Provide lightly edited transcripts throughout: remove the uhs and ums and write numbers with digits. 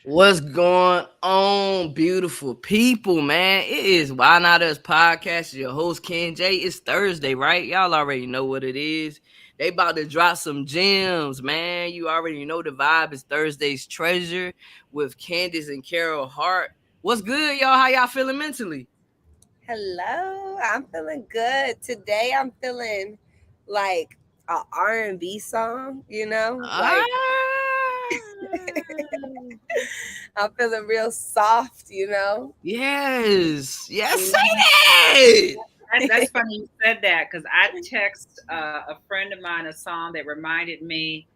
What's going on, beautiful people, man? It is Why Not Us podcast. Your host, Ken J. It's Thursday, right? Y'all already know what it is. They about to drop some gems, man. You already know the vibe. It's Thursday's Treasure with Candace and Carol Hart. What's good, y'all? How y'all feeling mentally? Hello, I'm feeling good. Today I'm feeling like a R&B song, Ah, I'm feeling real soft. yes. Yes, say Mhm. that. That's funny you said that because I text a friend of mine a song that reminded me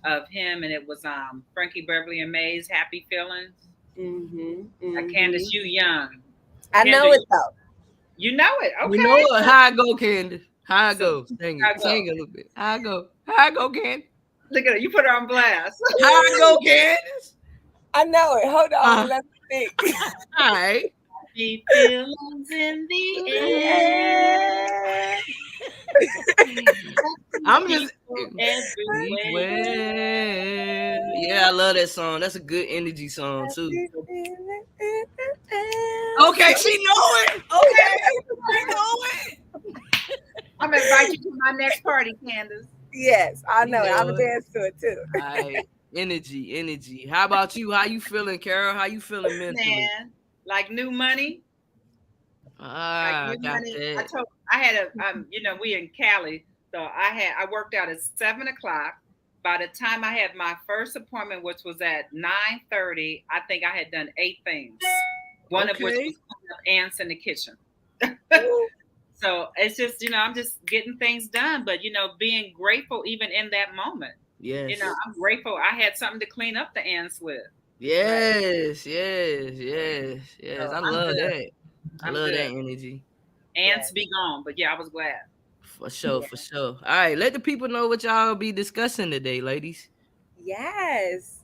of him, and it was Frankie Beverly and Mays "Happy Feelings." Mhm. Candace, Mhm. you young. I know Kendra, it though. you know it. You know Okay, what? How I go, Candace? How I so go? Sing I it. go. Sing it a little bit. How I go? How I go, Candace? Look at it. You put her on blast. How I go, Candace? I know it. Hold on, Uh, let me think. all right. Happy feelings in the air. Happy I'm just people everywhere. yeah, I love that song. That's a good energy song too. Okay, So, she know it. Okay, she know it. I'm gonna invite you to my next party, Candace. yes, I She know it. I'm know gonna it. dance to it too. All right, energy, energy. How about you? How you feeling, Carol? How you feeling mentally? Man, like new money. Like Ah, I new got money. that. I had we in Cali, so I worked out at 7 o'clock. By the time I had my first appointment, which was at 9:30, I think I had done 8 things. One of which was Okay. cleaning up ants in the kitchen. Ooh, So it's just, I'm just getting things done, but being grateful even in that moment. Yes. I'm grateful I had something to clean up the ants with. Right. Yes, yes, yes, yes. So I I'm love good. that. I I'm love that good. energy. Ants yes, be gone, but yeah, I was glad. For sure, yes. for sure. All right, let the people know what y'all be discussing today, ladies. Yes.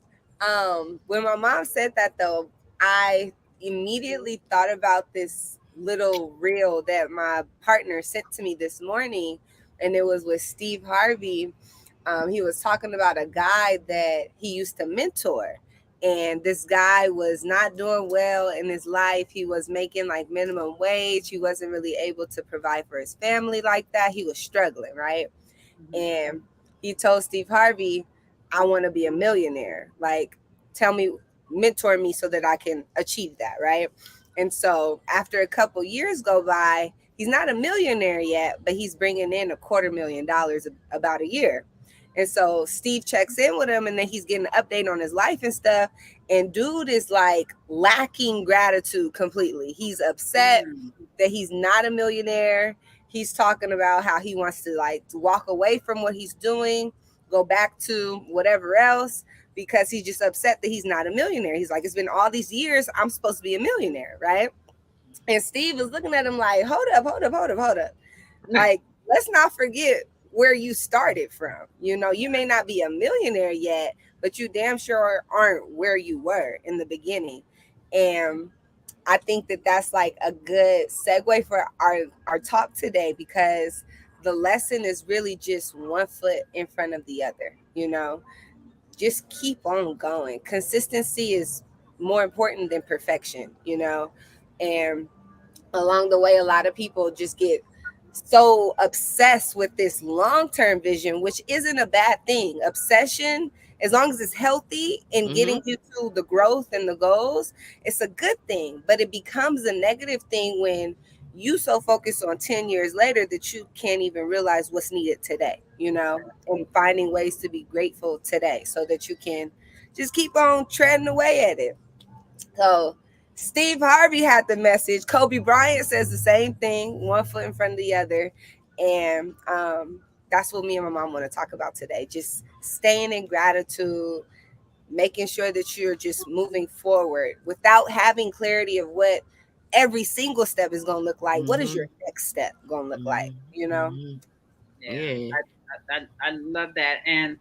When my mom said that though, I immediately thought about this little reel that my partner sent to me this morning, and it was with Steve Harvey. He was talking about a guy that he used to mentor. And this guy was not doing well in his life. He was making like minimum wage. He wasn't really able to provide for his family like that. He was struggling, right? Mhm. And he told Steve Harvey, I want to be a millionaire. Like, tell me, mentor me so that I can achieve that, right? And so after a couple years go by, he's not a millionaire yet, but he's bringing in $250,000 about a year. And so Steve checks in with him and then he's getting an update on his life and stuff. And dude is like lacking gratitude completely. He's upset Mm. that he's not a millionaire. He's talking about how he wants to like to walk away from what he's doing, go back to whatever else because he's just upset that he's not a millionaire. He's like, it's been all these years, I'm supposed to be a millionaire, right? And Steve is looking at him like, hold up, hold up, hold up, hold up. Like, let's not forget where you started from. You may not be a millionaire yet, but you damn sure aren't where you were in the beginning. And I think that that's like a good segue for our talk today because the lesson is really just one foot in front of the other. Just keep on going. Consistency is more important than perfection. And along the way, a lot of people just get so obsessed with this long-term vision, which isn't a bad thing. Obsession, as long as it's healthy and Mm-hmm. getting you to the growth and the goals, it's a good thing. But it becomes a negative thing when you so focus on 10 years later that you can't even realize what's needed today, and finding ways to be grateful today so that you can just keep on treading away at it. So Steve Harvey had the message. Kobe Bryant says the same thing, one foot in front of the other. And that's what me and my mom want to talk about today. Just staying in gratitude, making sure that you're just moving forward without having clarity of what every single step is going to look like. What is Mm-hmm. your next step going to look like? Mm-hmm. Mm-hmm. Yeah, Yeah. I love that. And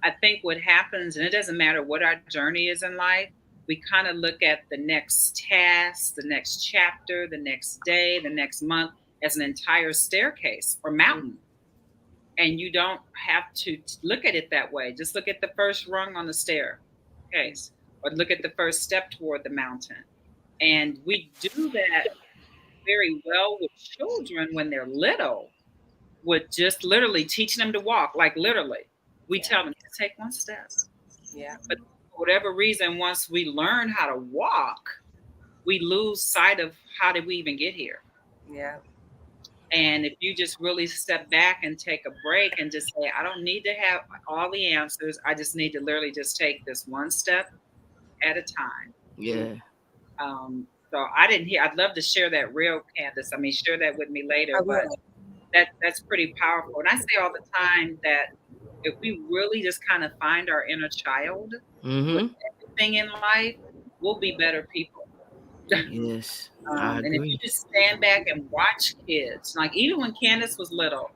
I think what happens, and it doesn't matter what our journey is in life, we kind of look at the next task, the next chapter, the next day, the next month as an entire staircase or mountain. And you don't have to look at it that way. Just look at the first rung on the staircase. or look at the first step toward the mountain. And we do that very well with children when they're little, with just literally teaching them to walk, like literally. We tell them to take one step. Yeah. But for whatever reason, once we learn how to walk, we lose sight of how did we even get here. Yeah. And if you just really step back and take a break and just say, I don't need to have all the answers. I just need to literally just take this one step at a time. Yeah. So I didn't hear, I'd love to share that real, Candace. I mean, share that with me later, but that's pretty powerful. And I say all the time that if we really just kind of find our inner child with everything in life, we'll be better people. Yes. I and if you just stand back and watch kids, like even when Candace was little,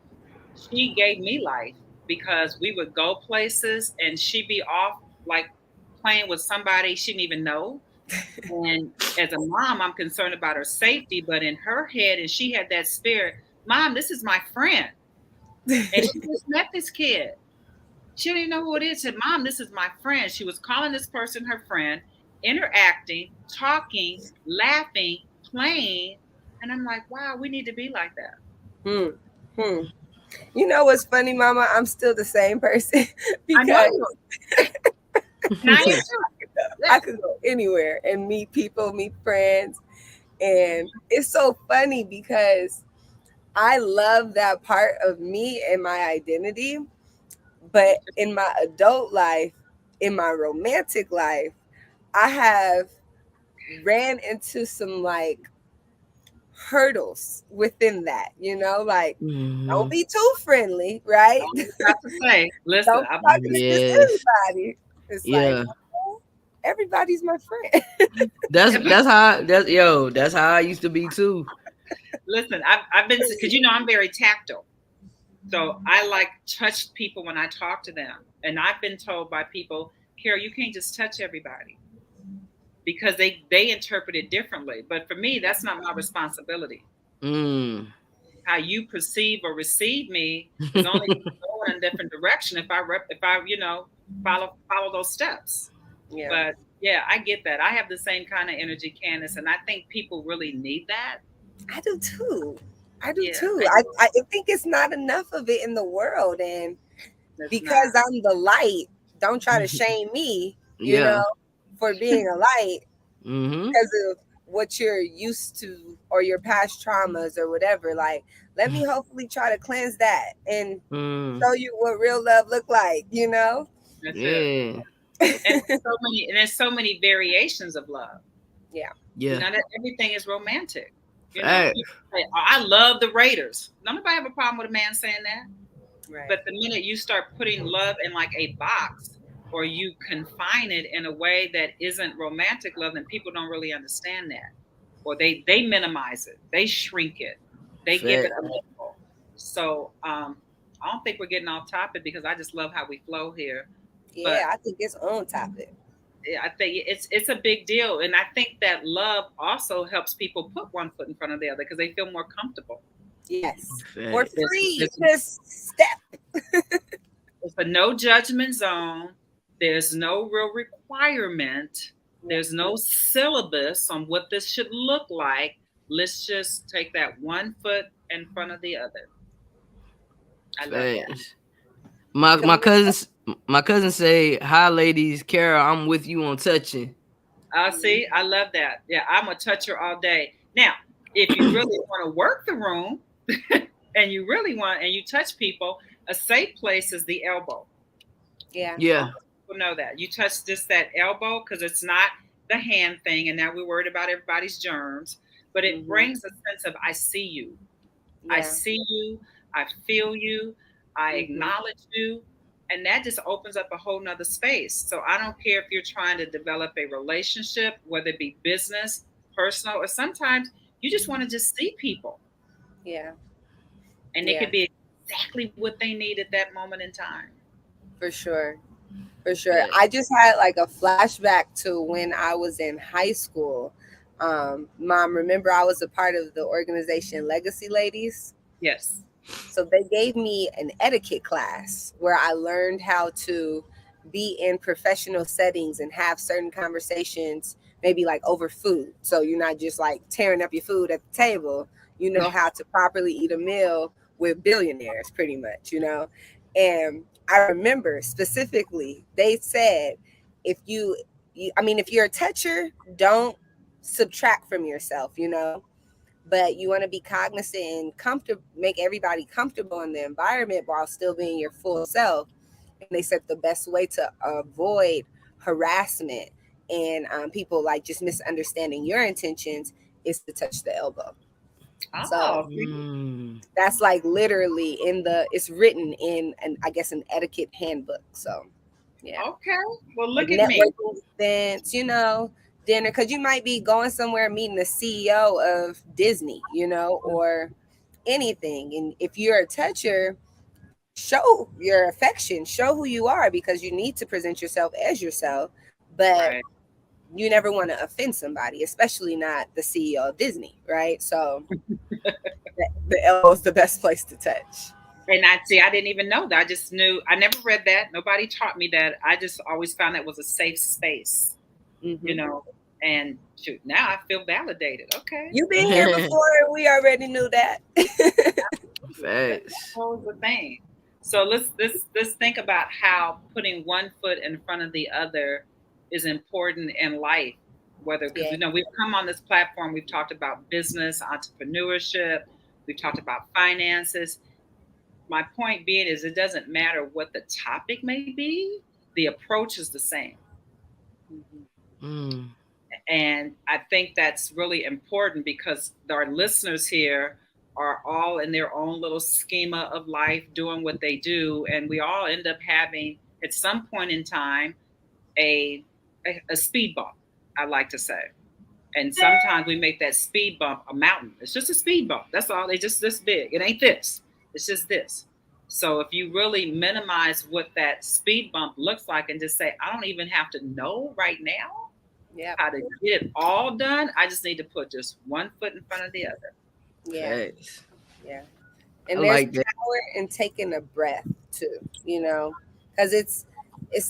she gave me life because we would go places and she'd be off like playing with somebody she didn't even know. And as a mom, I'm concerned about her safety, but in her head, and she had that spirit, Mom, this is my friend. And she just met this kid. She didn't even know who it is. She said, Mom, this is my friend. She was calling this person her friend, interacting, talking, laughing, playing. And I'm like, wow, we need to be like that. You know what's funny, Mama? I'm still the same person because I could go anywhere and meet people, meet friends. And it's so funny because I love that part of me and my identity. But in my adult life, in my romantic life, I have ran into some like hurdles within that, you know, like don't be too friendly, right? Have to say, listen, don't talk to everybody. It's like, oh, everybody's my friend. that's how I used to be too. Listen, I've been, because I'm very tactile. So I like touch people when I talk to them. And I've been told by people, Carol, you can't just touch everybody because they interpret it differently. But for me, that's not my responsibility. How you perceive or receive me is only going in a different direction if I follow those steps. Yeah. But yeah, I get that. I have the same kind of energy, Candace, and I think people really need that. I do too. I think it's not enough of it in the world, and because I'm the light, don't try to shame me, you know, for being a light because of what you're used to or your past traumas or whatever. Like, let me hopefully try to cleanse that and show you what real love look like, you know? That's it. And there's so many variations of love. Yeah. Not everything is romantic. I love the Raiders. Nobody have a problem with a man saying that. Right. But the minute you start putting love in like a box, or you confine it in a way that isn't romantic love, then people don't really understand that. Or they minimize it. They shrink it. They give it a label. So I don't think we're getting off topic because I just love how we flow here. Yeah, I think it's on topic. I think it's a big deal. And I think that love also helps people put one foot in front of the other because they feel more comfortable. Yes. More free. Just step. It's a no judgment zone. There's no real requirement. There's no syllabus on what this should look like. Let's just take that one foot in front of the other. I love that. My cousins say, hi, ladies. Carol, I'm with you on touching. See, I love that. Yeah, I'm a toucher all day. Now, if you really want to work the room and you really want, and you touch people, a safe place is the elbow. Yeah. People know that. You touch just that elbow because it's not the hand thing. And now we're worried about everybody's germs. But it brings a sense of, I see you. Yeah. I see you. I feel you. I acknowledge you. And that just opens up a whole nother space. So I don't care if you're trying to develop a relationship, whether it be business, personal, or sometimes you just want to just see people. Yeah. And it could be exactly what they need at that moment in time. For sure. I just had like a flashback to when I was in high school. Mom, remember I was a part of the organization Legacy Ladies? Yes. So they gave me an etiquette class where I learned how to be in professional settings and have certain conversations, maybe like over food. So you're not just like tearing up your food at the table. You know how to properly eat a meal with billionaires, pretty much, you know. And I remember specifically, they said, if if you're a toucher, don't subtract from yourself, you know, but you want to be cognizant and comfortable, make everybody comfortable in the environment while still being your full self. And they said the best way to avoid harassment and people like just misunderstanding your intentions is to touch the elbow. So that's like literally it's written in I guess an etiquette handbook. So yeah. Okay. Well, look like at me. networking events, you know, dinner, because you might be going somewhere meeting the CEO of Disney, you know, or anything. And if you're a toucher, show your affection, show who you are, because you need to present yourself as yourself. But Right. you never want to offend somebody, especially not the CEO of Disney, right? So the elbow is the best place to touch. And I didn't even know that. I just knew, I never read that. Nobody taught me that. I just always found that was a safe space, you know. And shoot, now I feel validated. Okay. You've been here before, and we already knew that. Facts. That was the thing. So let's think about how putting one foot in front of the other is important in life. Whether, because you know, we've come on this platform, we've talked about business, entrepreneurship, we've talked about finances. My point being is, it doesn't matter what the topic may be, the approach is the same. And I think that's really important, because our listeners here are all in their own little schema of life doing what they do. And we all end up having, at some point in time, a speed bump, I like to say. And sometimes we make that speed bump a mountain. It's just a speed bump. That's all. It's just this big. It ain't this. It's just this. So if you really minimize what that speed bump looks like and just say, I don't even have to know right now how to get it all done. I just need to put just one foot in front of the other. Yeah. Yeah. And I there's like that. power in taking a breath too, you know, because it's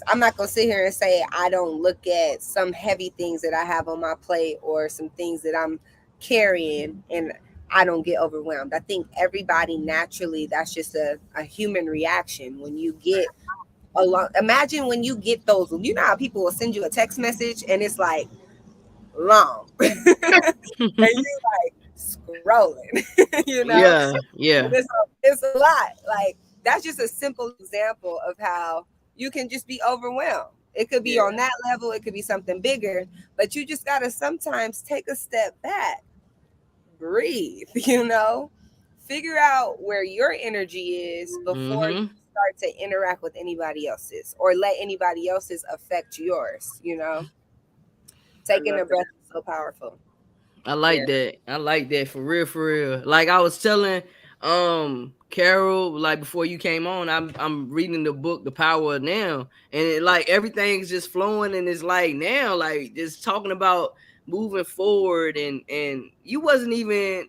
I'm not gonna sit here and say I don't look at some heavy things that I have on my plate or some things that I'm carrying and I don't get overwhelmed. I think everybody naturally, that's just a human reaction when you get along. Imagine when you get those, you know how people will send you a text message and it's like long and you like scrolling, you know? Yeah. It's a lot. Like, that's just a simple example of how you can just be overwhelmed. It could be on that level, it could be something bigger, but you just got to sometimes take a step back, breathe, you know, figure out where your energy is before you start to interact with anybody else's or let anybody else's affect yours, you know. Taking a breath is so powerful. I like that. I like that, for real. Like I was telling Carol, like before you came on, I'm reading the book The Power of Now, and it, like everything's just flowing, and it's like now, like just talking about moving forward, and you wasn't even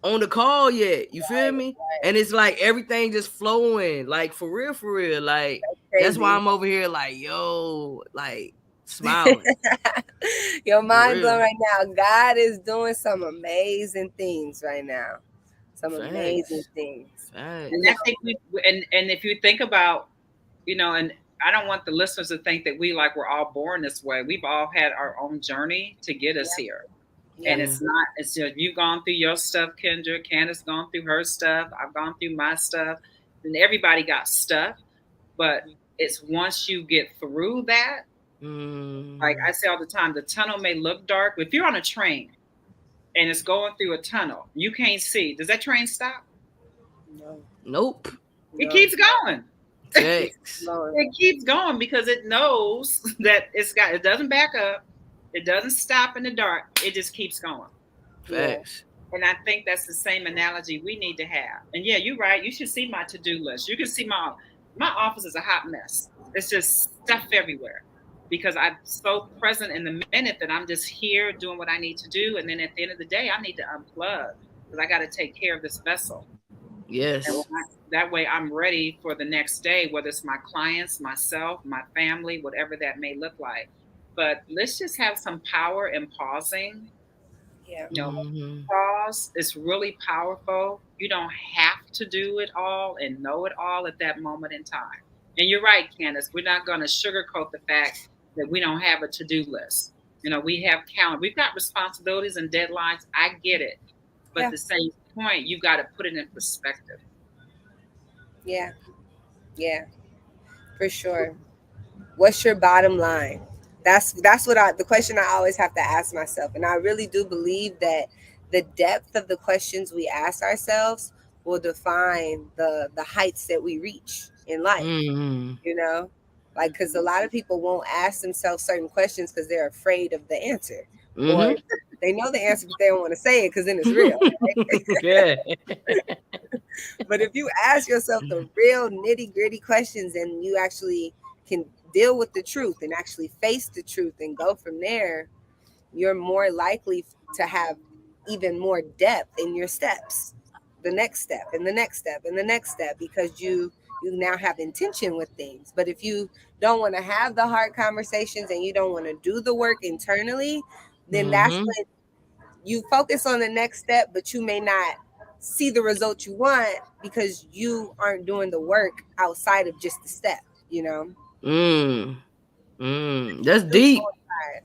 on the call yet, you feel me? And it's like everything just flowing, like for real. Like that's why I'm over here like, yo, like smiling. Your mind blown right now. God is doing some amazing things right now. Some amazing things. And I think and if you think about, you know, and I don't want the listeners to think that we're all born this way. We've all had our own journey to get us here. And it's just, you've gone through your stuff, Kendra. Candace gone through her stuff. I've gone through my stuff. And everybody got stuff. But it's once you get through that, like I say all the time, the tunnel may look dark. But if you're on a train and it's going through a tunnel, you can't see. Does that train stop? No. Nope. It keeps going. Thanks. It keeps going because it knows that it doesn't back up. It doesn't stop in the dark. It just keeps going. Facts. And I think that's the same analogy we need to have. And yeah, you're right. You should see my to-do list. You can see my office is a hot mess. It's just stuff everywhere because I'm so present in the minute that I'm just here doing what I need to do. And then at the end of the day, I need to unplug because I got to take care of this vessel. Yes. That way I'm ready for the next day, whether it's my clients, myself, my family, whatever that may look like. But let's just have some power in pausing. Yeah. You know, Mm-hmm. pause is really powerful. You don't have to do it all and know it all at that moment in time. And you're right, Candace, we're not going to sugarcoat the fact that we don't have a to-do list. You know, we have calendar, we've got responsibilities and deadlines. I get it. But Yeah. at the same point, you got to put it in perspective. Yeah. Yeah. For sure. What's your bottom line? That's what the question I always have to ask myself. And I really do believe that the depth of the questions we ask ourselves will define the heights that we reach in life. Mm-hmm. You know, like, because a lot of people won't ask themselves certain questions because they're afraid of the answer, or Mm-hmm. they know the answer but they don't want to say it because then it's real. Yeah. But if you ask yourself the real nitty gritty questions and you actually can deal with the truth and actually face the truth and go from there, you're more likely to have even more depth in your steps, the next step and the next step and the next step, because you now have intention with things. But if you don't want to have the hard conversations and you don't want to do the work internally, then that's Mm-hmm. when you focus on the next step, but you may not see the result you want because you aren't doing the work outside of just the step, you know? That's deep.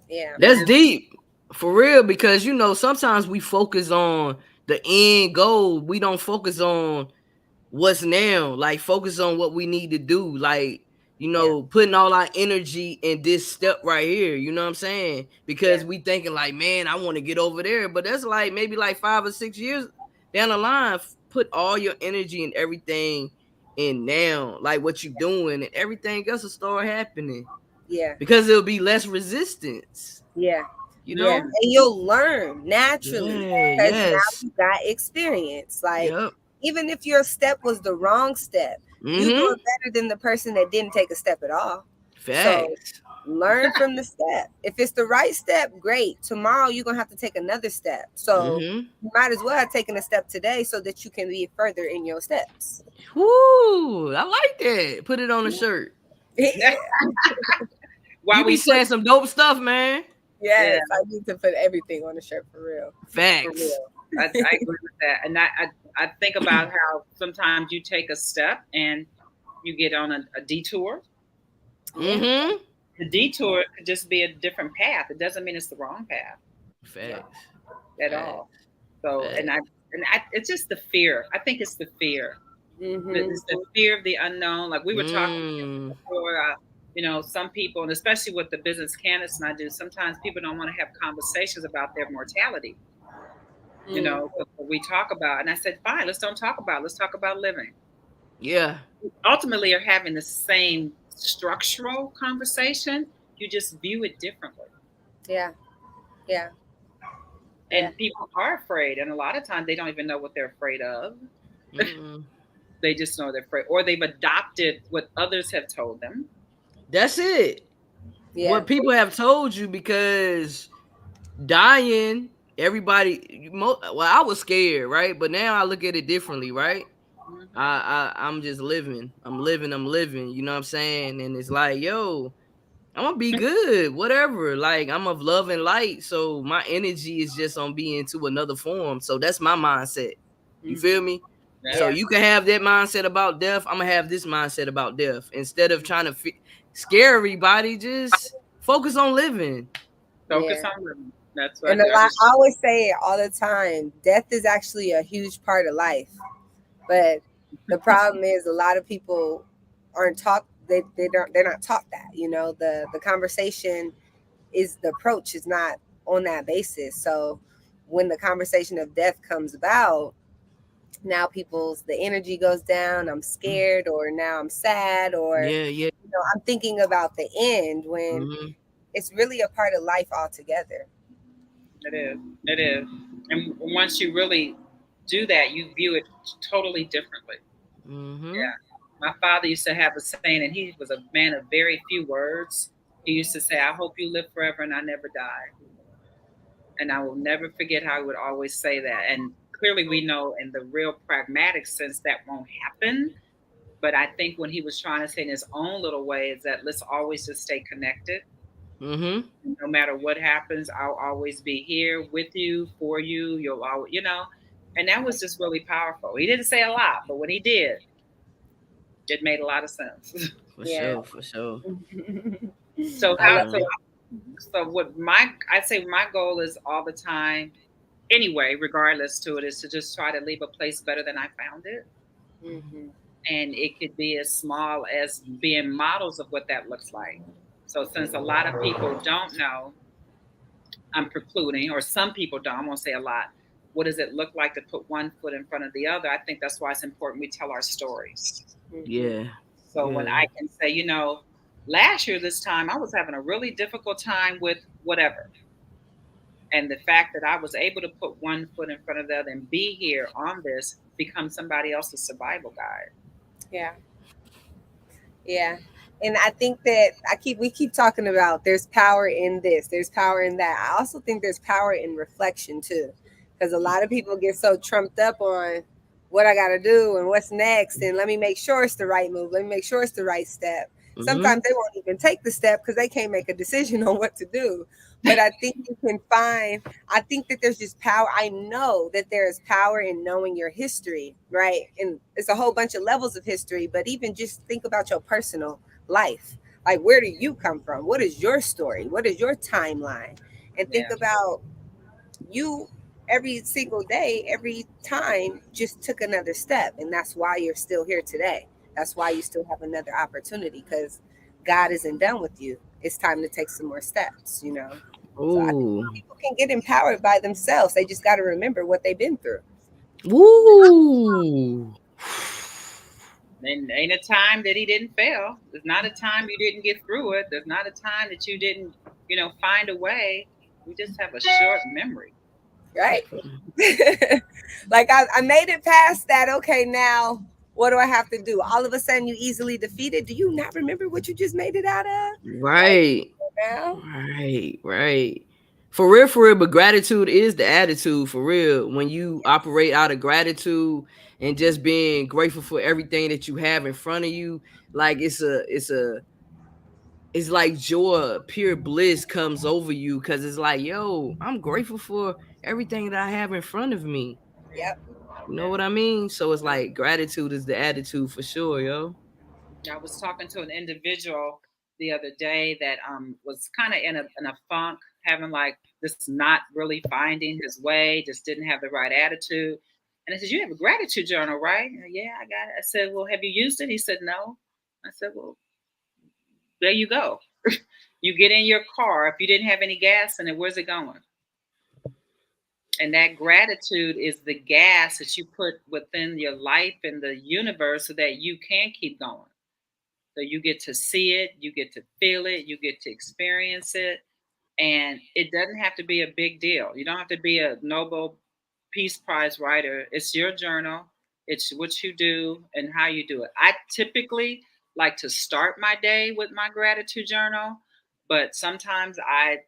Yeah. That's deep. For real, because you know, sometimes we focus on the end goal. We don't focus on what's now. Like focus on what we need to do. Like, you know, putting all our energy in this step right here. You know what I'm saying? Because we thinking like, man, I want to get over there. But that's like maybe like 5 or 6 years down the line. Put all your energy and everything in now, like what you're doing, and everything else will start happening. Yeah. Because it'll be less resistance. Yeah. You Yeah. know? And you'll learn naturally Yeah, because now yes. you got experience. Like, Yep. even if your step was the wrong step, you Mm-hmm. doing better than the person that didn't take a step at all. So Facts. learn from the step. If it's the right step, great. Tomorrow you're gonna have to take another step. So Mm-hmm. you might as well have taken a step today so that you can be further in your steps. Woo! I like that. Put it on a shirt. Yeah. While You be we saying some dope stuff, man. Yes, I need to put everything on the shirt for real. For Facts. real. I agree with that. And I think about how sometimes you take a step and you get on a detour. Mm-hmm. The detour could just be a different path. It doesn't mean it's the wrong path Facts. at all. So, Facts. it's just the fear. I think it's the fear. Mm-hmm. It's the fear of the unknown. Like we were talking Mm. before, you know, some people, and especially with the business Candace and I do, sometimes people don't want to have conversations about their mortality. You know, what we talk about. And I said, fine, let's don't talk about it. Let's talk about living. Yeah. Ultimately, are having the same structural conversation. You just view it differently. Yeah. Yeah. And people are afraid. And a lot of times they don't even know what they're afraid of. Mm-mm. They just know they're afraid. Or they've adopted what others have told them. That's it. Yeah. What people have told you, because dying, everybody, well, I was scared, right? But now I look at it differently, right? I'm just living. I'm living. You know what I'm saying? And it's like, yo, I'm gonna be good, whatever. Like, I'm of love and light, so my energy is just on being to another form. So that's my mindset. You feel me? Yeah. So you can have that mindset about death. I'm gonna have this mindset about death. Instead of trying to scare everybody, just focus on living. Focus on living. That's what And I always say it all the time. Death is actually a huge part of life. But the problem is a lot of people aren't taught, they're not taught that. You know, the conversation is, the approach is not on that basis. So when the conversation of death comes about, now the energy goes down. I'm scared, or now I'm sad, or Yeah. you know, I'm thinking about the end, when it's really a part of life altogether. It is. And once you really do that, you view it totally differently. Yeah. My father used to have a saying, and he was a man of very few words. He used to say, I hope you live forever and I never die. And I will never forget how he would always say that. And clearly we know in the real pragmatic sense that won't happen. But I think when he was trying to say in his own little way is that let's always just stay connected. Mm-hmm. No matter what happens, I'll always be here with you, for you. You'll always, and that was just really powerful. He didn't say a lot, but when he did, it made a lot of sense. For Yeah. sure, for sure. So I love so it. so what I'd say my goal is all the time, anyway, regardless to it, is to just try to leave a place better than I found it. Mhm. And it could be as small as being models of what that looks like. So since a lot of people don't know, I'm precluding, or some people don't, I won't say a lot, what does it look like to put one foot in front of the other? I think that's why it's important we tell our stories. Mhm. Yeah. So when Yeah. I can say, last year this time I was having a really difficult time with whatever. And the fact that I was able to put one foot in front of the other and be here on this becomes somebody else's survival guide. Yeah. Yeah. And I think that we keep talking about there's power in this, there's power in that. I also think there's power in reflection too. Because a lot of people get so trumped up on what I gotta do and what's next, and let me make sure it's the right move, let me make sure it's the right step. Mm-hmm. Sometimes they won't even take the step because they can't make a decision on what to do. But I think you can find, I think that there's just power. I know that there is power in knowing your history, right? And it's a whole bunch of levels of history, but even just think about your personal life. Like, where do you come from? What is your story? What is your timeline? And think Yeah. about you every single day, every time, just took another step. And that's why you're still here today. That's why you still have another opportunity, because God isn't done with you. It's time to take some more steps. So I think Ooh. people can get empowered by themselves. They just got to remember what they've been through. Woo. And ain't a time that he didn't fail. There's not a time you didn't get through it. There's not a time that you didn't, find a way. We just have a short memory. Right. Like, I made it past that. Okay, now what do I have to do? All of a sudden you easily defeated. Do you not remember what you just made it out of? Like, Right. now. Right. Right. For real, for real. But gratitude is the attitude, for real. When you operate out of gratitude and just being grateful for everything that you have in front of you, like it's like joy, pure bliss comes over you because it's like, yo, I'm grateful for everything that I have in front of me. Yep. You know what I mean? So it's like gratitude is the attitude for sure, yo. I was talking to an individual the other day that was kind of in a funk, having like this, not really finding his way, just didn't have the right attitude. And I said, "You have a gratitude journal, right?" "Yeah, I got it." I said, "Well, have you used it?" He said, "No." I said, "Well, there you go. You get in your car. If you didn't have any gas in it, where's it going?" And that gratitude is the gas that you put within your life and the universe so that you can keep going. So you get to see it, you get to feel it, you get to experience it. And it doesn't have to be a big deal. You don't have to be a Nobel Peace Prize writer. It's your journal, it's what you do and how you do it. I typically like to start my day with my gratitude journal, but sometimes I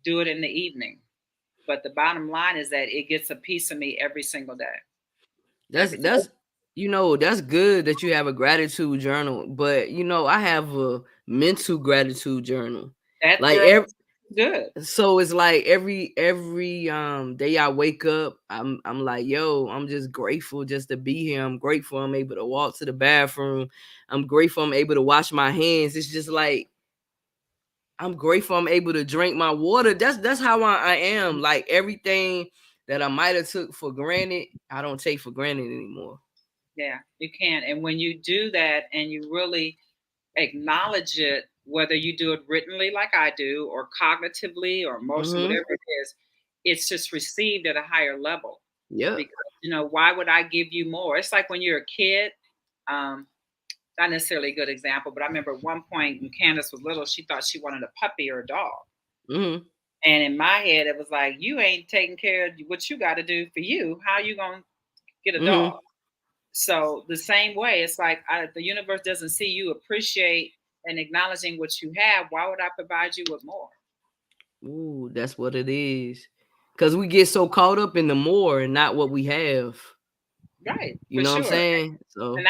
do it in the evening. But the bottom line is that it gets a piece of me every single day. That's Every single that's that's good that you have a gratitude journal, but I have a mental gratitude journal. That Like girl every is good. so it's like every day I wake up, I'm like, yo, I'm just grateful just to be here. I'm grateful I'm able to walk to the bathroom. I'm grateful I'm able to wash my hands. It's just like I'm grateful I'm able to drink my water. That's how I am. Like everything that I might have took for granted, I don't take for granted anymore. Yeah, you can. And when you do that and you really acknowledge it, whether you do it writtenly like I do, or cognitively, or emotionally, Mm-hmm. whatever it is, it's just received at a higher level. Yep. Because, why would I give you more? It's like when you're a kid, um, not necessarily a good example, but I remember at one point when Candace was little, she thought she wanted a puppy or a dog. Mm-hmm. And in my head, it was like, you ain't taking care of what you got to do for you. How you going to get a Mm-hmm. dog? So the same way, it's like the universe doesn't see you appreciate and acknowledging what you have. Why would I provide you with more? Ooh, that's what it is. because we get so caught up in the more and not what we have. Right, You for know what I'm sure. saying? So And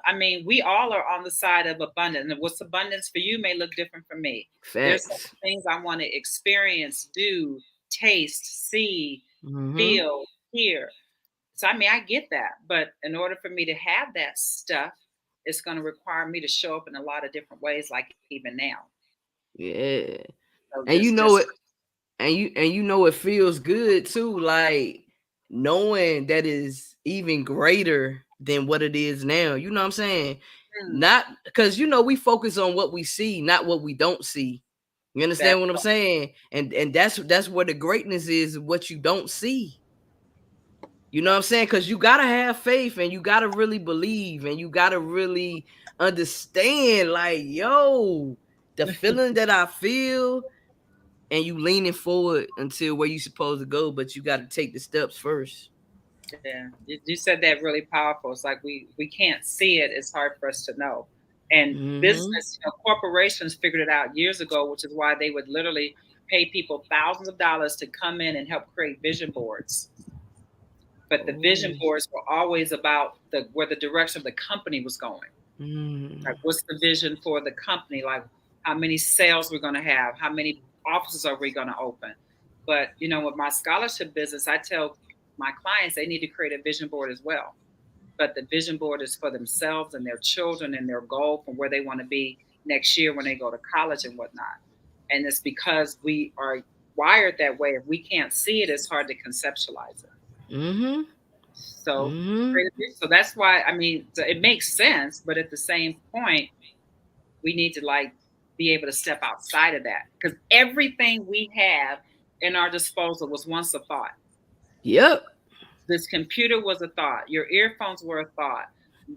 I mean, we all are on the side of abundance. And what's abundance for you may look different from me. There's some facts. things I want to experience, do, taste, see, Mm-hmm. feel, hear. So, I mean, I get that. But in order for me to have that stuff, it's going to require me to show up in a lot of different ways, like even now. Yeah. So And you just, know just it, and you know it feels good too, like knowing that is even greater than what it is now. You know what I'm saying? mm, Not because you know we focus on what we see, not what we don't see. You that understand what I'm saying? And that's where the greatness is, what you don't see. You know what I'm saying? Because you gotta have faith and you gotta really believe and you gotta really understand, like, yo, the feeling that I feel, and you leaning forward until where you supposed to go, but you gotta take the steps first. Yeah, you said that really powerful. It's like we can't see it. It's hard for us to know. And Mm-hmm. business, corporations figured it out years ago, which is why they would literally pay people thousands of dollars to come in and help create vision boards. But the vision Oh. boards were always about where the direction of the company was going. Mm. Like, what's the vision for the company? Like, how many sales we're going to have? How many offices are we going to open? But with my scholarship business, I tell my clients they need to create a vision board as well. But the vision board is for themselves and their children and their goal from where they want to be next year when they go to college and whatnot. And it's because we are wired that way. If we can't see it, it's hard to conceptualize it. Mm-hmm. So, Mm-hmm. so that's why I mean, so it makes sense, but at the same point, we need to like be able to step outside of that because everything we have in our disposal was once a thought. Yep. This computer was a thought. Your earphones were a thought.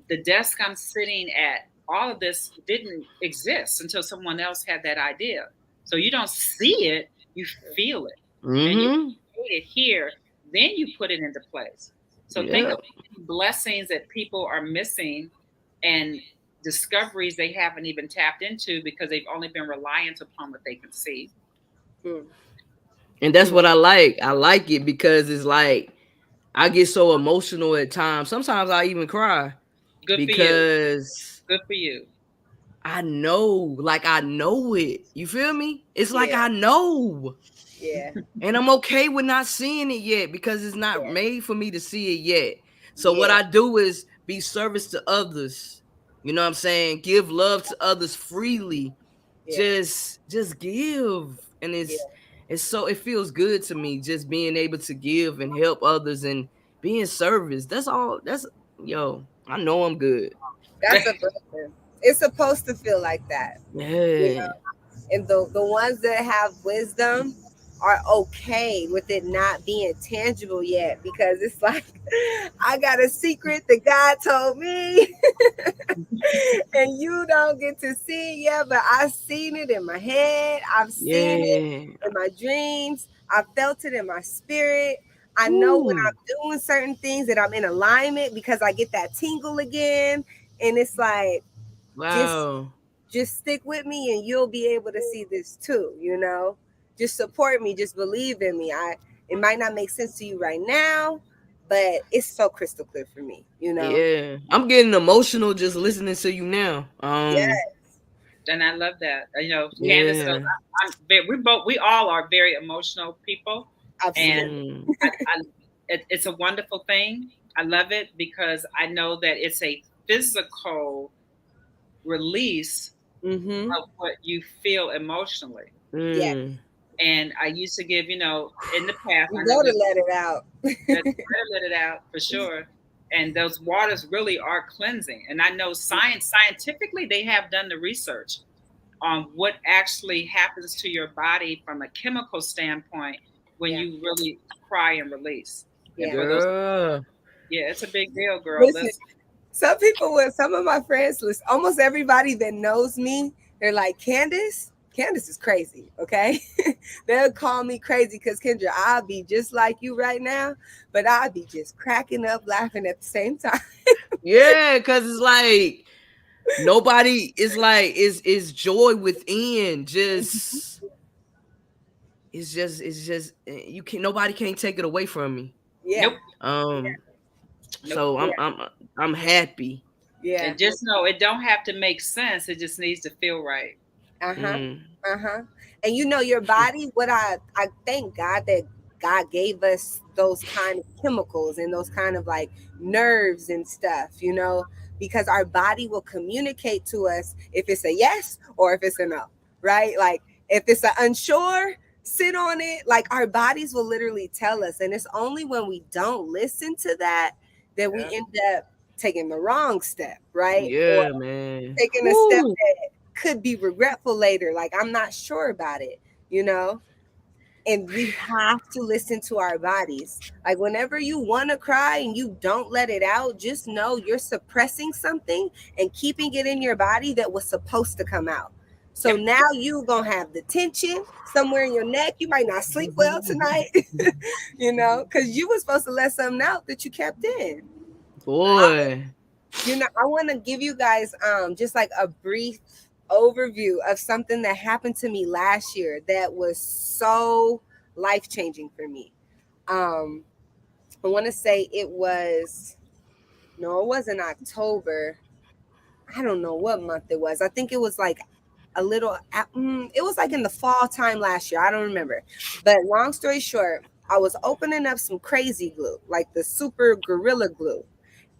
The desk I'm sitting at, all of this didn't exist until someone else had that idea. So you don't see it, you feel it. And you Mm-hmm. create it here, then you put it into place. So think of Yep. blessings that people are missing and discoveries they haven't even tapped into because they've only been reliant upon what they can see. Mm. And that's what I like. I like it because it's like I get so emotional at times. Sometimes I even cry Good for you. because Good for you. I know it. You feel me? It's like Yeah, I know. yeah, And I'm okay with not seeing it yet because it's not yeah, made for me to see it yet. So what yeah, I do is be service to others. You know what I'm saying? Give love to others freely. yeah, Just give. And yeah. it's so it feels good to me just being able to give and help others and being service. That's all. That's yo, I know I'm good. That's a blessing. It's supposed to feel like that, you Yeah. know. And the ones that have wisdom are okay with it not being tangible yet because it's like I got a secret that God told me and you don't get to see it yet, but I've seen it in my head. I've seen it Yeah. in my dreams. I felt it in my spirit. I know when Ooh. I'm doing certain things that I'm in alignment because I get that tingle again. And it's like, just Wow. just stick with me and you'll be able to see this too. Just support me, just believe in me. It might not make sense to you right now, but it's so crystal clear for me. Yeah. I'm getting emotional just listening to you now. Yeah, And I love that. Candace knows Yeah. we all are very emotional people, and absolutely. Mm. it's a wonderful thing. I love it because I know that it's a physical release Mm-hmm. of what you feel emotionally. Yeah. Mm. And I used to give, in the past, You I know go to we let it out. let it out for sure. And those waters really are cleansing. And I know scientifically, they have done the research on what actually happens to your body from a chemical standpoint when Yeah. you really cry and release. And Yeah. for those, Girl. yeah, it's a big deal, girl. Listen, Listen, some of my friends, listen, almost everybody that knows me, they're like, Candace is crazy. Okay. They'll call me crazy because Kendra, I'll be just like you right now, but I'll be just cracking up laughing at the same time. Yeah, because it's like nobody is like is joy within. Just it's just nobody can't take it away from me. Yeah. Nope. Um, Nope. so Yeah. I'm happy. Yeah. And just know it don't have to make sense. It just needs to feel right. Uh-huh. Mm. Uh-huh. And you know, your body, what I thank God that God gave us those kind of chemicals and those kind of like nerves and stuff, you know, because our body will communicate to us if it's a yes or if it's a no, right? Like if it's an unsure, sit on it. Like our bodies will literally tell us. And it's only when we don't listen to that that we end up taking the wrong step, right? Or Yeah, man. taking a step Woo. that could be regretful later. Like I'm not sure about it, you know? And we have to listen to our bodies. Like whenever you want to cry and you don't let it out, just know you're suppressing something and keeping it in your body that was supposed to come out. So now you gonna have the tension somewhere in your neck. You might not sleep well tonight, you know, because you were supposed to let something out that you kept in. Boy. You know, I want to give you guys just like a brief overview of something that happened to me last year that was so life-changing for me. Um I want to say it wasn't October. I don't know what month it was. I think it was like it was like in the fall time last year. I don't remember. But long story short, I was opening up some crazy glue, like the super gorilla glue,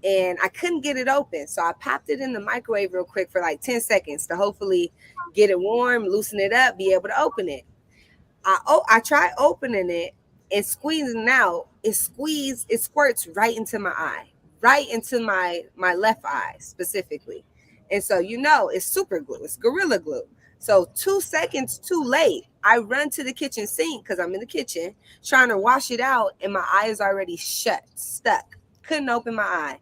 and I couldn't get it open. So I popped it in the microwave real quick for like 10 seconds to hopefully get it warm, loosen it up, be able to open it. I tried opening it and squeezing it out. It squirts right into my eye, right into my left eye specifically. And so you know it's super glue, it's gorilla glue. So 2 seconds too late, I run to the kitchen sink because I'm in the kitchen trying to wash it out, and my eye is already shut, stuck. Couldn't open my eye.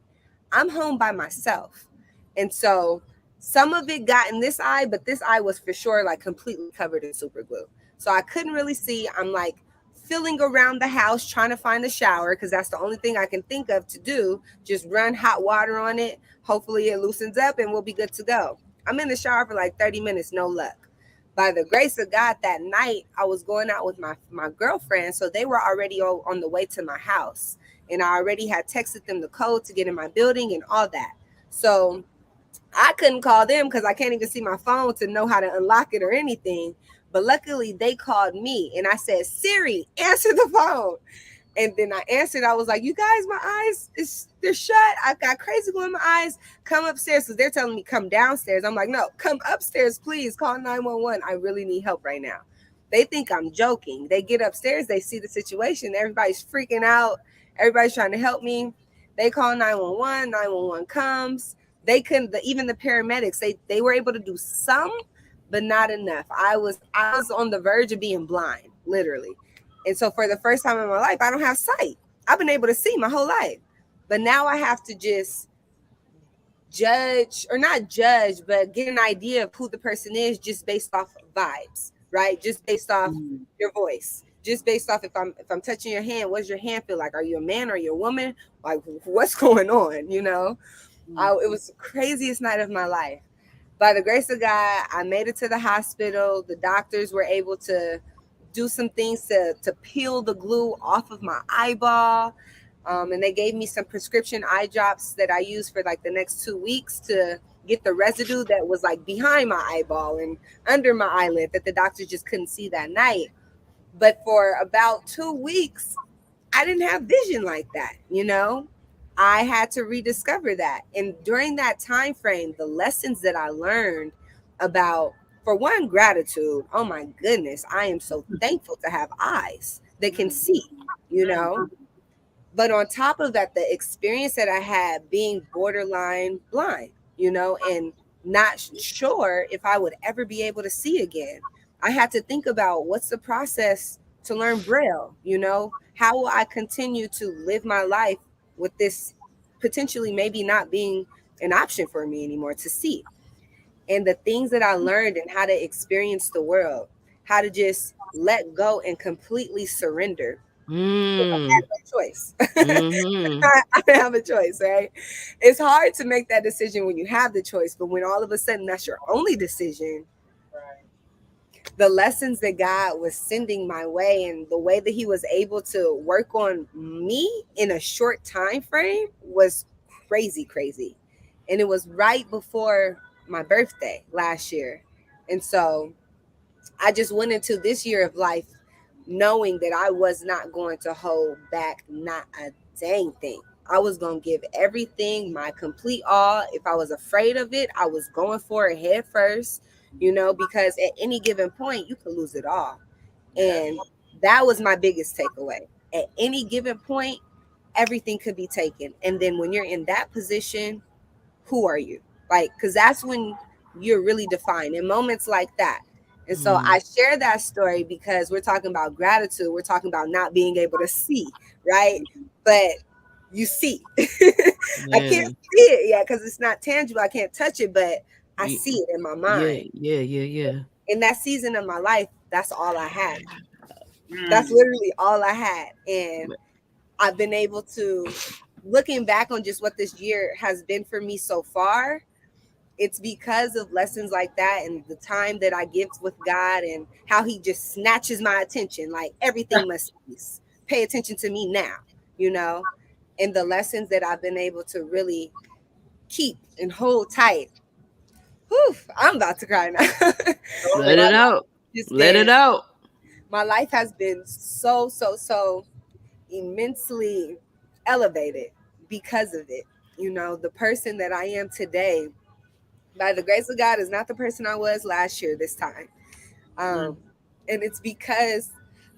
I'm home by myself. And so some of it got in this eye, but this eye was for sure like completely covered in super glue. So I couldn't really see. I'm like filling around the house trying to find a shower because that's the only thing I can think of to do. Just run hot water on it. Hopefully it loosens up and we'll be good to go. I'm in the shower for like 30 minutes, no luck. By the grace of God, that night I was going out with my girlfriend. So they were already on the way to my house. And I already had texted them the code to get in my building and all that. So I couldn't call them because I can't even see my phone to know how to unlock it or anything. But luckily they called me and I said, Siri, answer the phone. And then I answered. I was like, you guys, my eyes, they're shut. I got crazy glue in my eyes. Come upstairs. So they're telling me come downstairs. I'm like, no, come upstairs, please. Call 911. I really need help right now. They think I'm joking. They get upstairs. They see the situation. Everybody's freaking out. Everybody's trying to help me. They call 911. 911 comes. They couldn't, even the paramedics, they were able to do some, but not enough. I was on the verge of being blind, literally. And so for the first time in my life, I don't have sight. I've been able to see my whole life. But now I have to just judge, or not judge, but get an idea of who the person is just based off vibes, right? Just based off your voice. Just based off if I'm touching your hand, what does your hand feel like? Are you a man or are you a woman? Like what's going on, you know? It was the craziest night of my life. By the grace of God, I made it to the hospital. The doctors were able to do some things to peel the glue off of my eyeball. And they gave me some prescription eye drops that I used for like the next 2 weeks to get the residue that was like behind my eyeball and under my eyelid that the doctors just couldn't see that night. But for about 2 weeks, I didn't have vision like that, you know? I had to rediscover that. And during that time frame, the lessons that I learned about, for one, gratitude. Oh my goodness, I am so thankful to have eyes that can see, you know? But on top of that, the experience that I had being borderline blind, you know, and not sure if I would ever be able to see again. I had to think about what's the process to learn Braille, you know? How will I continue to live my life with this potentially maybe not being an option for me anymore to see? And the things that I learned and how to experience the world, how to just let go and completely surrender. I had no choice. Mm-hmm. I have a choice, right? It's hard to make that decision when you have the choice, but when all of a sudden that's your only decision, the lessons that God was sending my way and the way that he was able to work on me in a short time frame was crazy. And it was right before my birthday last year. And so I just went into this year of life knowing that I was not going to hold back not a dang thing. I was going to give everything my complete all. If I was afraid of it, I was going for it head first, because at any given point, you could lose it all. And that was my biggest takeaway. At any given point, everything could be taken. And then when you're in that position, who are you? Like, because that's when you're really defined in moments like that. And so I share that story because we're talking about gratitude. We're talking about not being able to see, right? But you see. I can't see it yet because it's not tangible. I can't touch it, but I see it in my mind. Yeah. In that season of my life, that's all I had. That's literally all I had. And I've been able to, looking back on just what this year has been for me so far, it's because of lessons like that and the time that I give with God and how he just snatches my attention. Like everything must cease. Pay attention to me now, and the lessons that I've been able to really keep and hold tight. Whew, I'm about to cry now. Let it out. Let it out. My life has been so immensely elevated because of it. The person that I am today, by the grace of God, is not the person I was last year this time. And it's because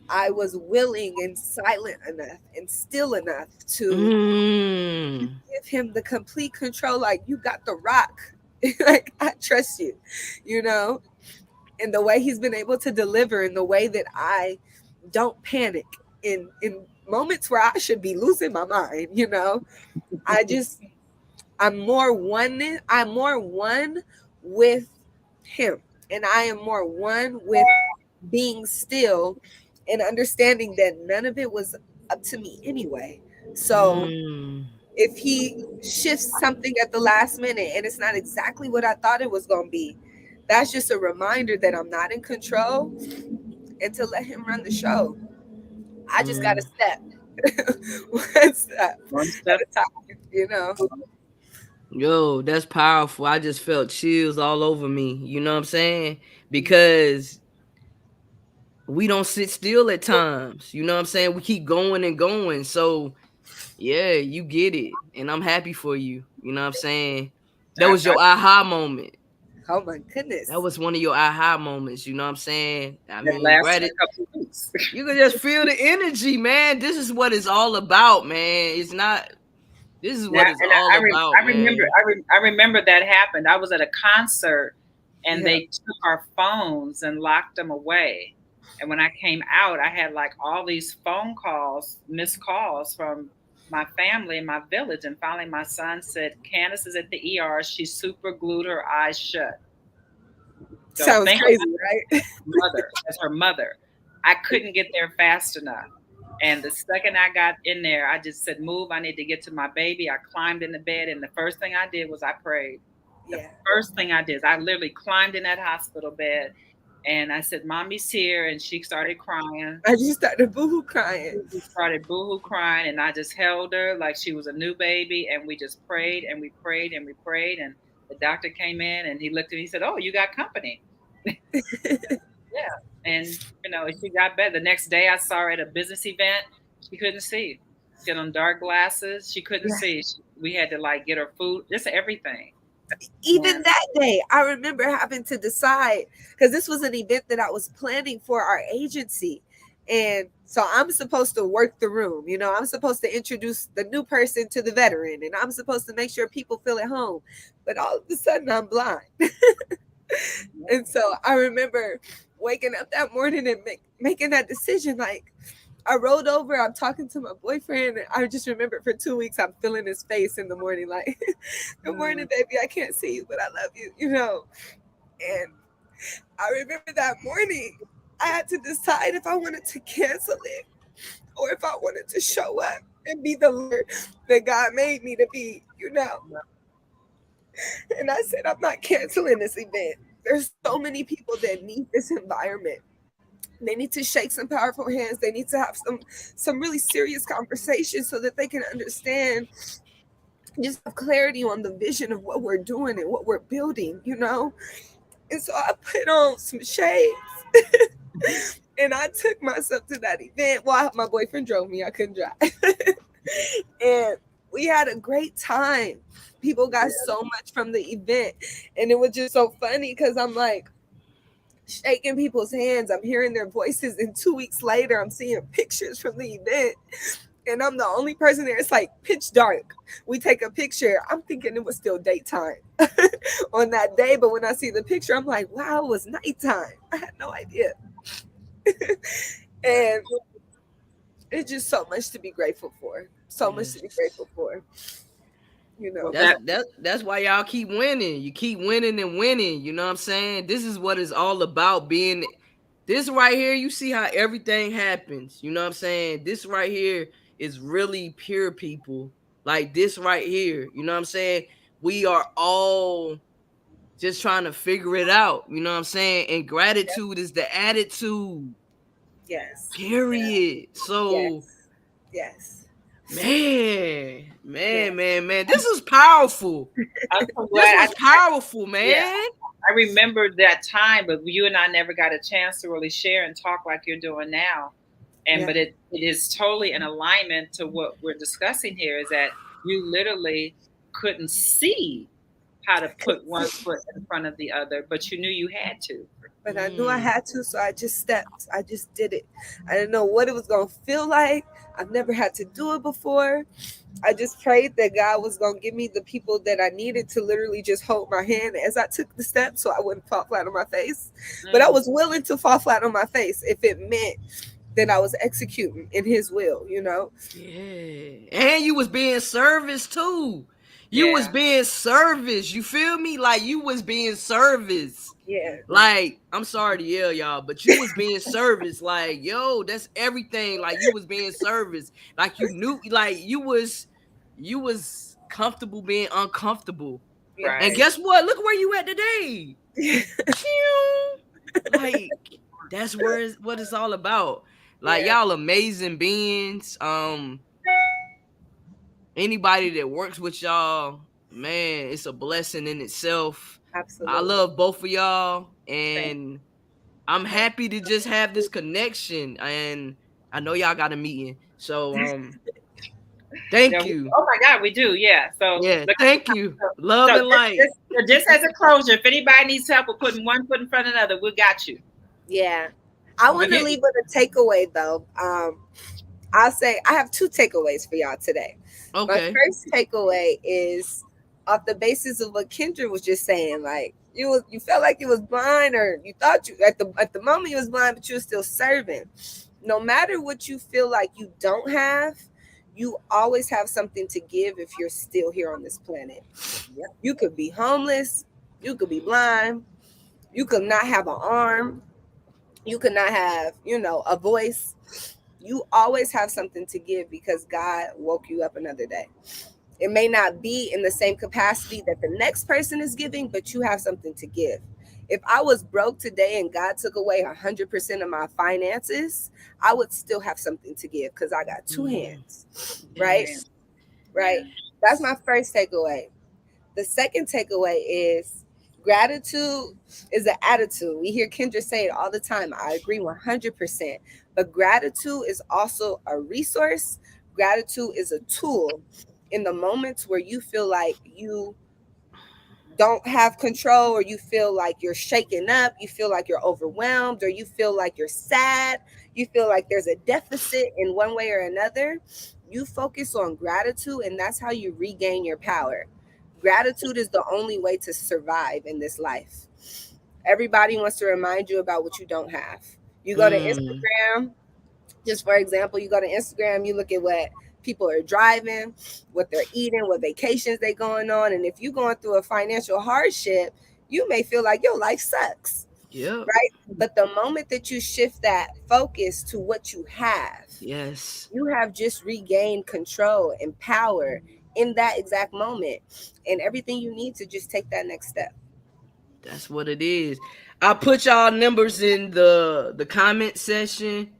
I was willing and silent enough and still enough to give him the complete control. Like, you got the rock. Like, I trust you, and the way he's been able to deliver in the way that I don't panic in moments where I should be losing my mind, I'm more one with him, and I am more one with being still and understanding that none of it was up to me anyway. So if he shifts something at the last minute and it's not exactly what I thought it was going to be, that's just a reminder that I'm not in control and to let him run the show. I just got to step one step at a time, Yo, that's powerful. I just felt chills all over me. You know what I'm saying? Because we don't sit still at times. You know what I'm saying? We keep going and going. So, yeah, you get it. And I'm happy for you. You know what I'm saying? That was your aha moment. Oh, my goodness. That was one of your aha moments. You know what I'm saying? I mean, lasted a couple weeks. You can just feel the energy, man. This is what it's all about, man. It's not... This is what it's all about. I remember that happened. I was at a concert and they took our phones and locked them away. And when I came out, I had like all these phone calls, missed calls from my family in my village. And finally my son said, Candace is at the ER. She super glued her eyes shut. So sounds crazy, right? That's her mother. I couldn't get there fast enough. And the second I got in there, I just said, move, I need to get to my baby. I climbed in the bed, and the first thing I did was I prayed. The first thing I did is I literally climbed in that hospital bed, and I said, Mommy's here, and she started crying. I just started boohoo crying. And I just held her like she was a new baby, and we just prayed, and we prayed, and we prayed, and the doctor came in, and he looked at me, he said, oh, you got company. Yeah. And, she got better. The next day I saw her at a business event. She couldn't see. She had on dark glasses. She couldn't see. We had to get her food, just everything. Even that day, I remember having to decide, because this was an event that I was planning for our agency. And so I'm supposed to work the room. I'm supposed to introduce the new person to the veteran, and I'm supposed to make sure people feel at home. But all of a sudden I'm blind. And so I remember waking up that morning and making that decision. Like, I rolled over, I'm talking to my boyfriend, and I just remember for 2 weeks I'm feeling his face in the morning, like, good morning, baby, I can't see you, but I love you, And I remember that morning I had to decide if I wanted to cancel it or if I wanted to show up and be the leader that God made me to be, And I said, I'm not canceling this event. There's so many people that need this environment. They need to shake some powerful hands. They need to have some really serious conversations so that they can understand, just have clarity on the vision of what we're doing and what we're building, you know? And so I put on some shades and I took myself to that event. Well, my boyfriend drove me, I couldn't drive. And we had a great time. People got so much from the event. And it was just so funny because I'm like shaking people's hands. I'm hearing their voices. And 2 weeks later, I'm seeing pictures from the event. And I'm the only person there. It's like pitch dark. We take a picture. I'm thinking it was still daytime on that day. But when I see the picture, I'm like, wow, it was nighttime. I had no idea. And it's just so much to be grateful for. So much to be grateful for. You know, That's why y'all keep winning. You keep winning and winning. You know what I'm saying? This is what it's all about. Being this right here, you see how everything happens. You know what I'm saying? This right here is really pure, people. Like this right here. You know what I'm saying? We are all just trying to figure it out. You know what I'm saying? And gratitude is the attitude. yes. Period. So Yes. man. This is powerful. I'm so This glad. was powerful, man. Yeah. I remember that time, but you and I never got a chance to really share and talk like you're doing now. And but it is totally in alignment to what we're discussing here, is that you literally couldn't see how to put one foot in front of the other, but you knew you had to. But I knew I had to, so I just stepped. I just did it. I didn't know what it was going to feel like. I've never had to do it before. I just prayed that God was going to give me the people that I needed to literally just hold my hand as I took the step so I wouldn't fall flat on my face. But I was willing to fall flat on my face if it meant that I was executing in his will, you know? Yeah. And you was being serviced too. You was being serviced. You feel me? Like you was being serviced. Yeah. Like, I'm sorry to yell, y'all, but you was being serviced. Like, yo, that's everything. Like you was being serviced. Like you knew, like you was comfortable being uncomfortable. Right. And guess what? Look where you at today. Like, that's what it's all about. Like y'all amazing beings. Anybody that works with y'all, man, it's a blessing in itself. Absolutely. I love both of y'all, and I'm happy to just have this connection. And I know y'all got a meeting, so thank you. Oh my God, we do, yeah. So thank you. Love and light. Just as a closure, if anybody needs help with putting one foot in front of another, we got you. Yeah. I want to leave with a takeaway though. I'll say I have 2 takeaways for y'all today. Okay. My first takeaway is off the basis of what Kendra was just saying. Like you felt like you was blind, or you thought you at the moment you was blind, but you were still serving. No matter what you feel like you don't have, you always have something to give if you're still here on this planet. You could be homeless, you could be blind, you could not have an arm, you could not have, a voice. You always have something to give because God woke you up another day. It may not be in the same capacity that the next person is giving, but you have something to give. If I was broke today and God took away 100% of my finances, I would still have something to give because I got 2 hands, right? Yeah. Right. That's my first takeaway. The second takeaway is gratitude is an attitude. We hear Kendra say it all the time. I agree 100%. But gratitude is also a resource. Gratitude is a tool in the moments where you feel like you don't have control, or you feel like you're shaken up, you feel like you're overwhelmed, or you feel like you're sad, you feel like there's a deficit in one way or another. You focus on gratitude, and that's how you regain your power. Gratitude is the only way to survive in this life. Everybody wants to remind you about what you don't have. You go to Instagram, just for example, you go to Instagram, you look at what people are driving, what they're eating, what vacations they're going on. And if you're going through a financial hardship, you may feel like your life sucks. Yeah. Right. But the moment that you shift that focus to what you have, yes, you have just regained control and power in that exact moment, and everything you need to just take that next step. That's what it is. I put y'all numbers in the comment section.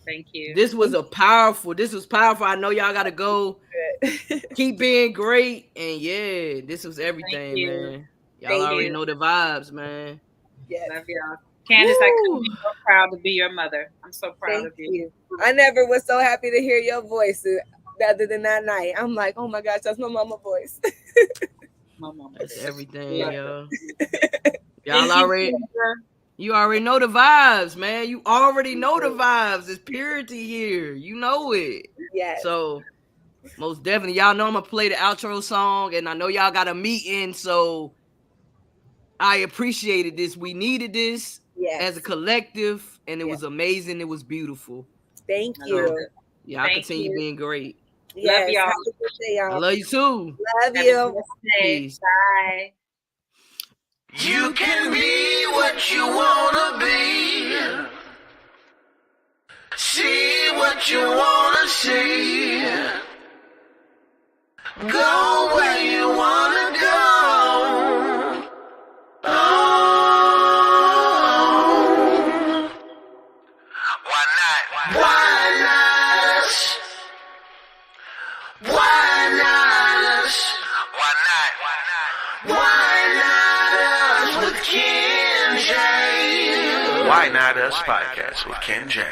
Thank you. This was powerful. I know y'all gotta go. Keep being great. And yeah, this was everything, man. Y'all already know the vibes, man. Yes. Love y'all. Candace, I couldn't be more proud to be your mother. I'm so proud of you. I never was so happy to hear your voice other than that night. I'm like, oh my gosh, that's my mama voice. My mama. That's everything, yo. Y'all already, you already know the vibes, man. You already know the vibes. There's purity here. You know it. Yes. So most definitely, y'all know I'm gonna play the outro song, and I know y'all got a meeting, so I appreciated this. We needed this as a collective, and it was amazing. It was beautiful. Thank you. Y'all continue being great. Yes. Love y'all. Have a good day, y'all. I love you too. Love you. Peace. Bye. You can be what you wanna be. See what you wanna see. Go where you wanna go. Oh. Why not? Why not? Why not us? Why not? Why not us with Ken J? Why Not Us podcast with Ken J.